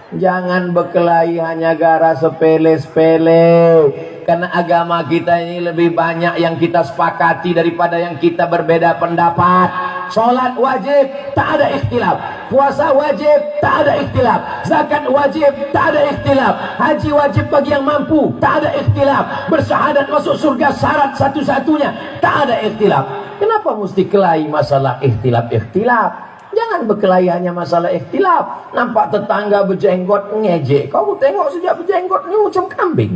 Jangan berkelahi hanya gara sepele-sepele. Karena agama kita ini lebih banyak yang kita sepakati daripada yang kita berbeda pendapat. Sholat wajib, tak ada ikhtilaf. Puasa wajib, tak ada ikhtilaf. Zakat wajib, tak ada ikhtilaf. Haji wajib bagi yang mampu, tak ada ikhtilaf. Bersyahadat masuk surga syarat satu-satunya, tak ada ikhtilaf. Kenapa mesti kelahi masalah ikhtilaf-ikhtilaf? Jangan berkelahi hanya masalah ikhtilaf. Nampak tetangga berjenggot ngejek, kau tengok sejak berjenggot ni macam kambing.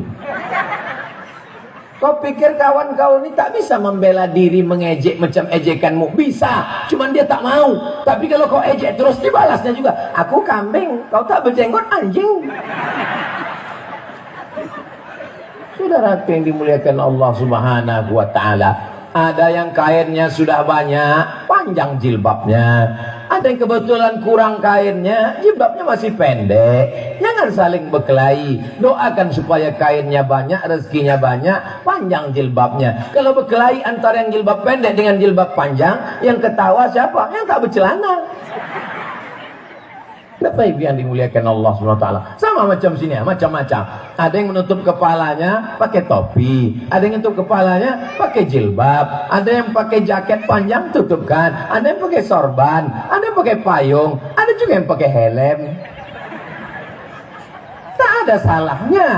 Kau pikir kawan kau ni tak bisa membela diri mengejek macam ejekanmu? Bisa, cuman dia tak mau. Tapi kalau kau ejek terus, dibalasnya juga, aku kambing, kau tak berjenggot, anjing. Saudara yang dimuliakan Allah Subhanahu wa taala, ada yang kainnya sudah banyak, panjang jilbabnya. Ada yang kebetulan kurang kainnya, jilbabnya masih pendek. Jangan saling berkelahi. Doakan supaya kainnya banyak, rezekinya banyak, panjang jilbabnya. Kalau berkelahi antara yang jilbab pendek dengan jilbab panjang, yang ketawa siapa? Yang tak bercelana. Bapak Ibu yang dimuliakan Allah SWT, sama macam sini ya, macam-macam. Ada yang menutup kepalanya pakai topi, ada yang menutup kepalanya pakai jilbab, ada yang pakai jaket panjang tutupkan, ada yang pakai sorban, ada yang pakai payung, ada juga yang pakai helm. Tak ada salahnya.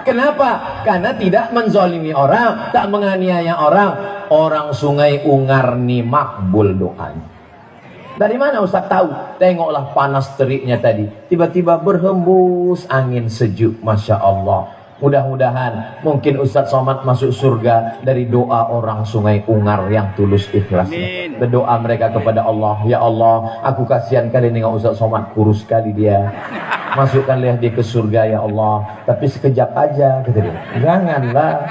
Kenapa? Karena tidak menzalimi orang, tak menganiaya orang. Orang Sungai Ungar nih makbul doanya. Dari mana Ustaz tahu? Tengoklah panas teriknya tadi. Tiba-tiba berhembus angin sejuk. Masya Allah. Mudah-mudahan mungkin Ustaz Somad masuk surga dari doa orang Sungai Ungar yang tulus ikhlas. Berdoa mereka kepada Allah. Ya Allah, aku kasihan kali dengan Ustaz Somad, kurus kali dia. Masukkanlah dia ke surga ya Allah. Tapi sekejap aja, kata dia. Janganlah.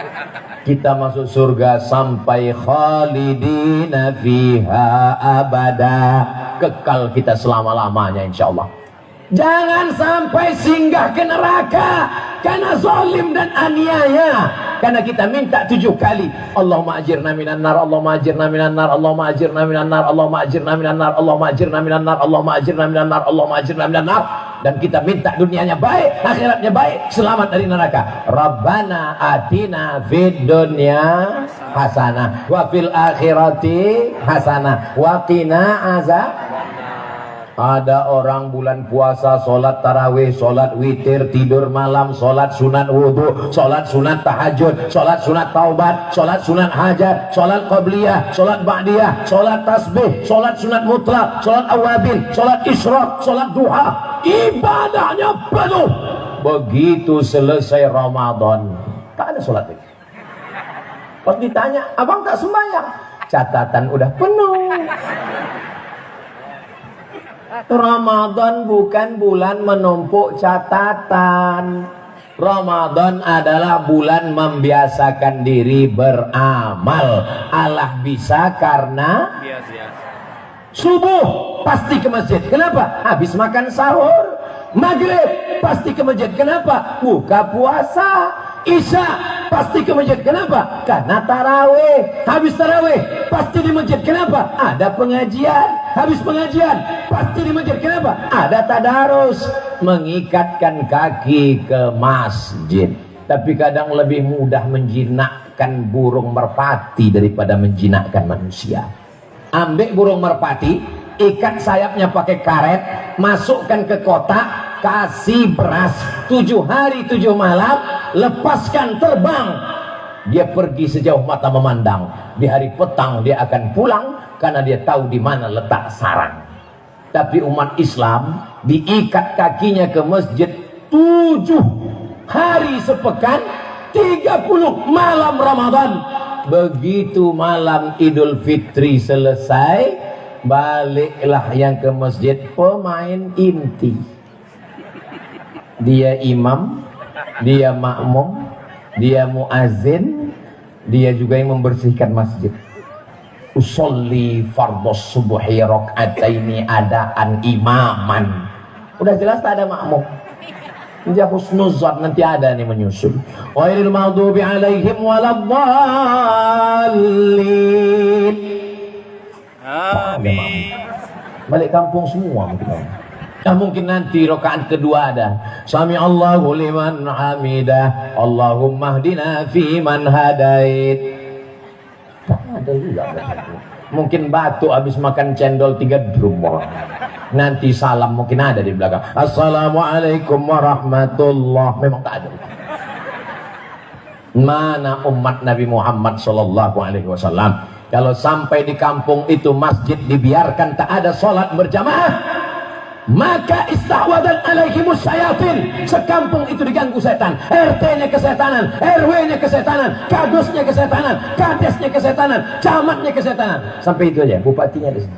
Kita masuk surga sampai khalidina fiha abada, kekal kita selama-lamanya insya Allah. Jangan sampai singgah ke neraka karena zalim dan aniaya. Karena kita minta 7 kali, Allahumma ajirna minan nar, Allahumma ajirna minan nar, Allahumma ajirna minan nar, Allahumma ajirna minan nar, Allahumma ajirna minan nar, Allahumma ajirna minan nar, Allahumma ajirna minan nar. Dan kita minta dunianya baik, akhiratnya baik, selamat dari neraka. Rabbana atina fid dunya hasanah wa fil akhirati hasanah wa qina azab. Ada orang bulan puasa, sholat tarawih, sholat witir, tidur malam, sholat sunat wudhu, sholat sunat tahajud, sholat sunat taubat, sholat sunat hajat, sholat qabliyah, sholat ba'diyah, sholat tasbih, sholat sunat mutlak, sholat awabin, sholat isyraq, sholat duha. Ibadahnya penuh. Begitu selesai Ramadan, tak ada sholat lagi. Pas ditanya, abang tak sembahyang? Catatan udah penuh. Ramadan bukan bulan menumpuk catatan. Ramadan adalah bulan membiasakan diri beramal. Allah bisa karena subuh pasti ke masjid. Kenapa? Habis makan sahur. Maghrib pasti ke masjid. Kenapa? Buka puasa. Isya pasti ke masjid. Kenapa? Karena tarawih. Habis tarawih pasti di masjid. Kenapa? Ada pengajian. Habis pengajian pasti di masjid. Kenapa? Ada tadarus. Mengikatkan kaki ke masjid. Tapi kadang lebih mudah menjinakkan burung merpati daripada menjinakkan manusia. Ambil burung merpati, ikat sayapnya pakai karet, masukkan ke kotak, kasih beras 7 hari 7 malam, lepaskan terbang. Dia pergi sejauh mata memandang. Di hari petang dia akan pulang karena dia tahu di mana letak sarang. Tapi umat Islam diikat kakinya ke masjid 7 hari sepekan, 30 malam Ramadan. Begitu malam Idul Fitri selesai, baliklah yang ke masjid pemain inti. Dia imam, dia makmum, dia muazin, dia juga yang membersihkan masjid. Usolli fardhos subuhi raka'ataini adaan imaman. Udah jelas tak ada makmum. Dia husnuzan, nanti ada nih menyusul. Ghairil maghdubi alaihim waladdallin. Amin. Balik kampung semua mungkin. Nah, mungkin nanti rakaat kedua ada. Sami Allahu liman hamidah. Allahumma hdina fi man hadait. Tak ada juga. Mungkin batu habis makan cendol 3 drum. Nanti salam mungkin ada di belakang. Assalamualaikum warahmatullah. Memang tak ada. Mana umat Nabi Muhammad sallallahu alaihi wasallam? Kalau sampai di kampung itu masjid dibiarkan tak ada sholat berjamaah, maka istahwadan alaihimus syayatin. Sekampung itu diganggu setan. RT-nya kesetanan, RW-nya kesetanan, kadusnya kesetanan, kadesnya kesetanan, camatnya kesetanan. Sampai itu aja, bupatinya di sini.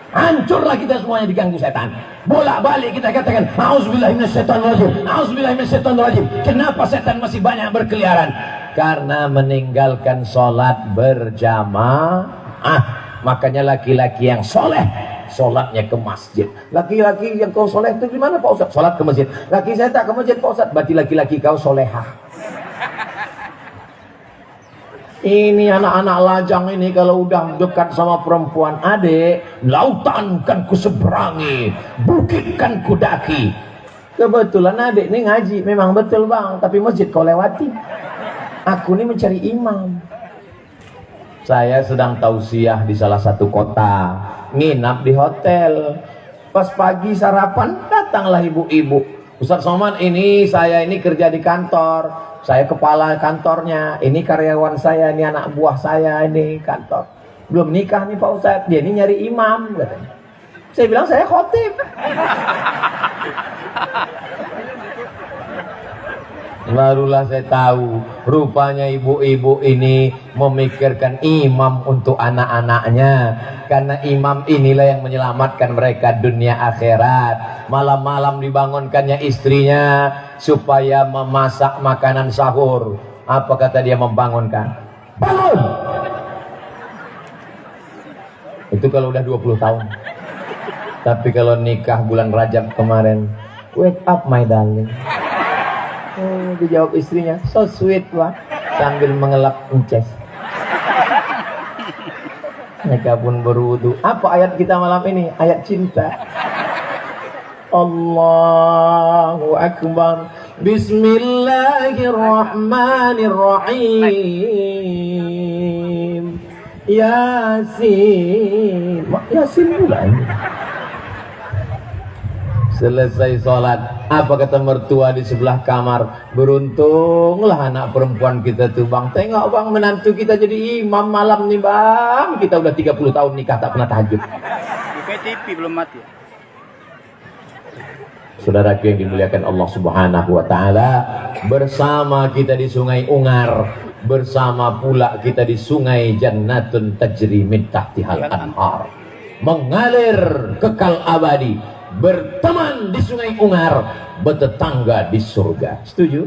Hancurlah kita semuanya diganggu setan. Bolak-balik kita katakan auzubillahi minasyaitonirrajim, auzubillahi minasyaitonirrajim. Kenapa setan masih banyak berkeliaran? Karena meninggalkan sholat berjamaah. Makanya laki-laki yang soleh sholatnya ke masjid. Laki-laki yang kau soleh itu gimana Pak Ustaz? Sholat ke masjid. Laki saya tak ke masjid Pak Ustaz. Berarti laki-laki kau solehah. Ini anak-anak lajang ini kalau udah dekat sama perempuan, adik, lautan kan ku seberangi, bukit kan ku daki. Kebetulan adik ini ngaji, memang betul bang, tapi masjid kau lewati. Aku ini mencari imam. Saya sedang tausiah di salah satu kota, nginap di hotel. Pas pagi sarapan, datanglah ibu-ibu. Ustaz Somad, ini saya ini kerja di kantor, saya kepala kantornya, ini karyawan saya, ini anak buah saya, ini kantor. Belum nikah nih Pak Ustaz, dia ini nyari imam katanya. Saya bilang saya khotib. Barulah saya tahu, rupanya ibu-ibu ini memikirkan imam untuk anak-anaknya. Karena imam inilah yang menyelamatkan mereka dunia akhirat. Malam-malam dibangunkannya istrinya supaya memasak makanan sahur. Apa kata dia membangunkan? Bangun! Itu kalau udah 20 tahun. Tapi kalau nikah bulan Rajab kemarin, wake up my darling. Dijawab istrinya, so sweet Pak, sambil mengelap ences. Mereka pun berwudu. Apa ayat kita malam ini? Ayat cinta. Allahu Akbar. Bismillahirrahmanirrahim. Yasin. Yasin pula ini. Selesai sholat, apa kata mertua di sebelah kamar? Beruntunglah anak perempuan kita tuh bang. Tengok bang, menantu kita jadi imam malam nih bang. Kita udah 30 tahun nikah tak pernah tahajud. TV belum mati. Saudaraku yang dimuliakan Allah Subhanahu wa taala, bersama kita di Sungai Ungar, bersama pula kita di Sungai Jannatun tajri min tahtihal anhar, mengalir kekal abadi. Berteman di Sungai Ungar, bertetangga di surga. Setuju?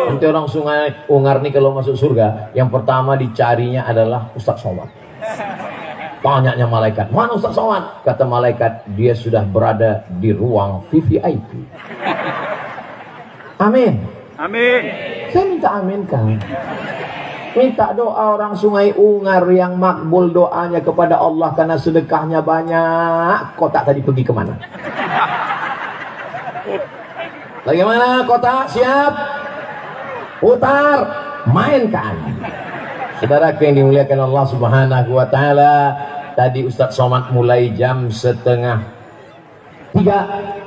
Nanti orang Sungai Ungar nih kalau masuk surga, yang pertama dicarinya adalah Ustaz Somad. Tanyanya malaikat, mana Ustaz Somad? Kata malaikat, dia sudah berada di ruang VVIP. Amin. Amin. Saya minta amin kan. Minta doa orang Sungai Ungar yang makbul doanya kepada Allah karena sedekahnya banyak. Kotak tadi pergi kemana? Bagaimana kotak? Siap? Putar? Mainkan. Saudara yang dimuliakan Allah Subhanahu wa taala, tadi Ustaz Somad mulai jam 2:30.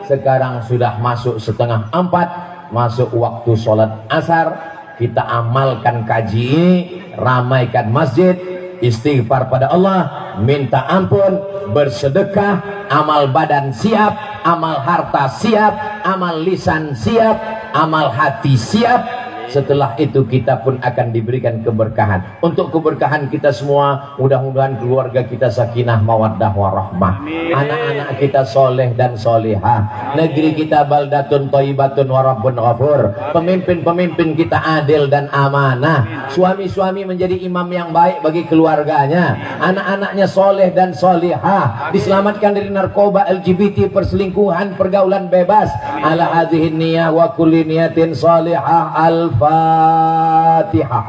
Sekarang sudah masuk 3:30, masuk waktu sholat asar. Kita amalkan kaji ini, ramaikan masjid, istighfar pada Allah, minta ampun, bersedekah, amal badan siap, amal harta siap, amal lisan siap, amal hati siap. Setelah itu kita pun akan diberikan keberkahan. Untuk keberkahan kita semua, mudah-mudahan keluarga kita sakinah mawaddah warahmah, anak-anak kita soleh dan solihah, negeri kita baldatun thayyibatun warabbun ghafur, pemimpin-pemimpin kita adil dan amanah, suami-suami menjadi imam yang baik bagi keluarganya, anak-anaknya soleh dan solihah, diselamatkan dari narkoba, LGBT, perselingkuhan, pergaulan bebas. Ala hadhihi niyah wa kulli niyatin salihah. Al-Fatihah.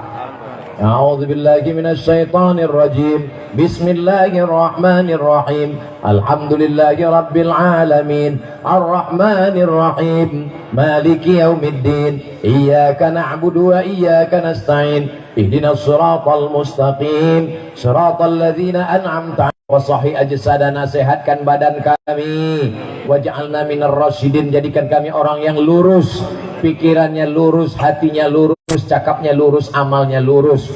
A'udzu billahi minasy syaithanir rajim. Bismillahirrahmanirrahim. Alhamdulillahi rabbil alamin. Arrahmanir rahim. Maliki yaumiddin. Iyyaka na'budu wa iyyaka nasta'in. Ihdinas siratal mustaqim. Siratal ladzina an'amta wasahi ajsadana, sehatkan badan kami, waj'alna minar rasyidin, jadikan kami orang yang lurus, pikirannya lurus, hatinya lurus, cakapnya lurus, amalnya lurus.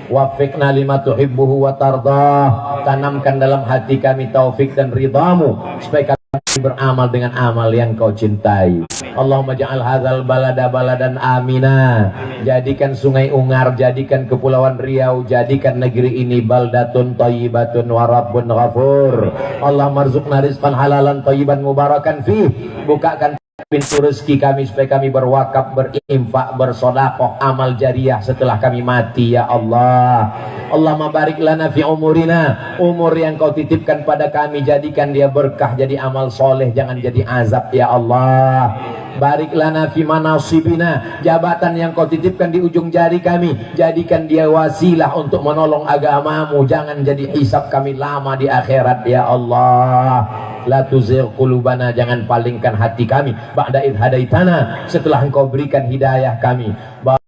Wafiqna lima tuhibbuhu wa tardah, tanamkan dalam hati kami taufik dan ridhamu supaya kami beramal dengan amal yang kau cintai. Allahumma ja'al hadzal balada baladan amina, jadikan Sungai Ungar, jadikan Kepulauan Riau, jadikan negeri ini baldatun thayyibatun wa rabbun ghafur. Allahumma rzuqna rizqan halalan thayyiban mubarakan fih, bukakan pintu rezeki kami supaya kami berwakaf, berinfak, bersedekah, amal jariah setelah kami mati ya Allah. Allahumma barik lana fi umurina, umur yang kau titipkan pada kami jadikan dia berkah, jadi amal soleh, jangan jadi azab ya Allah. Barik lana fi manasibina, jabatan yang kau titipkan di ujung jari kami jadikan dia wasilah untuk menolong agamamu, jangan jadi hisab kami lama di akhirat ya Allah. La tuzigh qulubana, jangan palingkan hati kami ba'da idh hadaitana, setelah engkau berikan hidayah kami.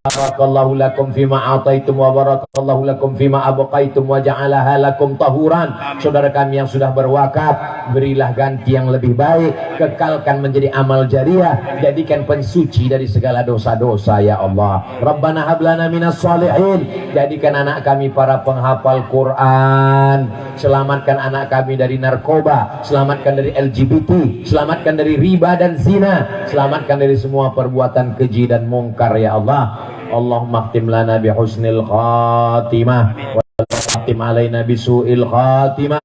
barakallahu lakum fima ataitum wa barakallahu lakum fima abqaitum wa ja'alaha lakum tahuran. Saudara kami yang sudah berwakaf, berilah ganti yang lebih baik, kekalkan menjadi amal jariah, jadikan pensuci dari segala dosa-dosa ya Allah. Rabbana hablana minas salihin, jadikan anak kami para penghafal Quran, selamatkan anak kami dari narkoba, selamatkan dari LGBT, selamatkan dari riba dan zina, selamatkan dari semua perbuatan keji dan mungkar ya Allah. Allahumma khtim lana bi husnil khatimah wa khtim alaina bi su'il khatimah.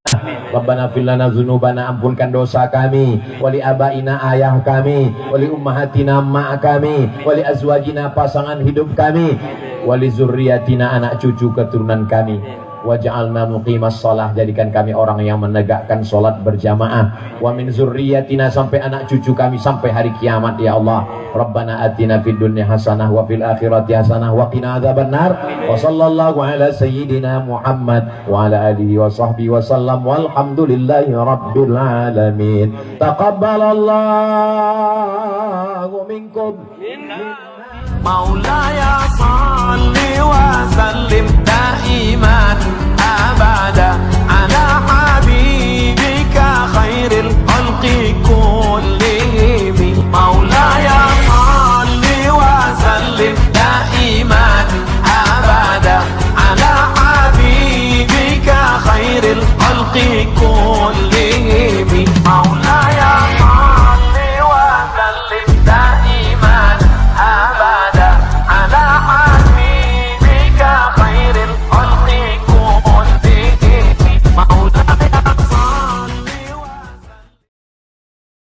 Rabbana fil lana dzunubana, ampunkan dosa kami, wali abaina ayah kami, wali ummahatina ma kami, wali azwajina pasangan hidup kami, wali zurriyatina anak cucu keturunan kami. Waj'alna muqimas shalah, jadikan kami orang yang menegakkan salat berjamaah. Wa min zurriyatina, sampai anak cucu kami sampai hari kiamat ya Allah. Rabbana atina fid dunya hasanah wa fil akhirati hasanah wa qina adzabannar. Wa sallallahu ala sayyidina Muhammad wa ala alihi wa sahbihi wa sallam walhamdulillahi rabbil alamin. Taqabbalallahu minkum. Maulaya salli wa sallim daiman abada